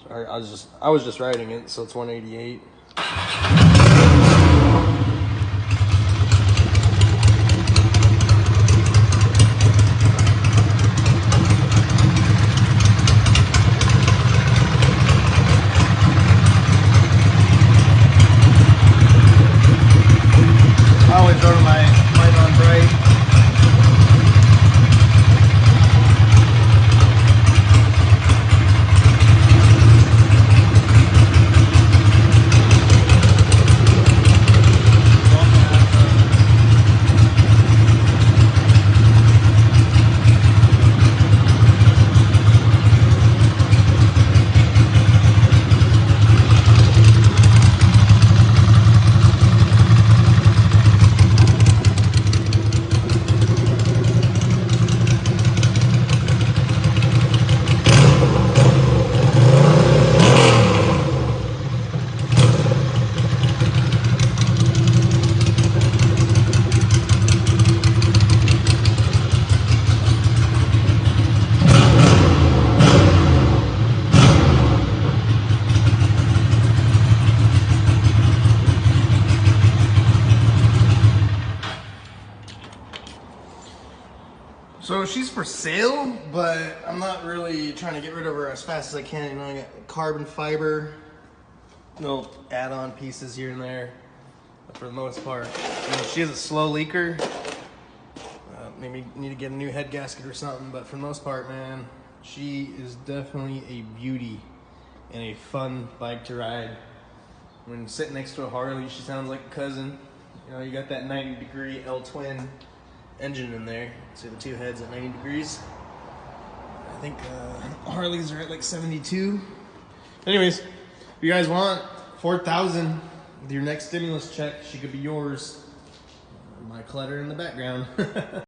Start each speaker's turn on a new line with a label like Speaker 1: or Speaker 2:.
Speaker 1: Sorry, I was just riding it, so it's 188. I always go to my light on bright. So she's for sale, but I'm not really trying to get rid of her as fast as I can. You know, I got carbon fiber, little add-on pieces here and there, but for the most part, you know, she is a slow leaker. Maybe need to get a new head gasket or something, but for the most part, man, she is definitely a beauty and a fun bike to ride. When sitting next to a Harley, she sounds like a cousin. You know, you got that 90-degree L-twin engine in there. So the two heads at 90 degrees. I think Harleys are at like 72. Anyways, if you guys want 4,000 with your next stimulus check, she could be yours. My clutter in the background.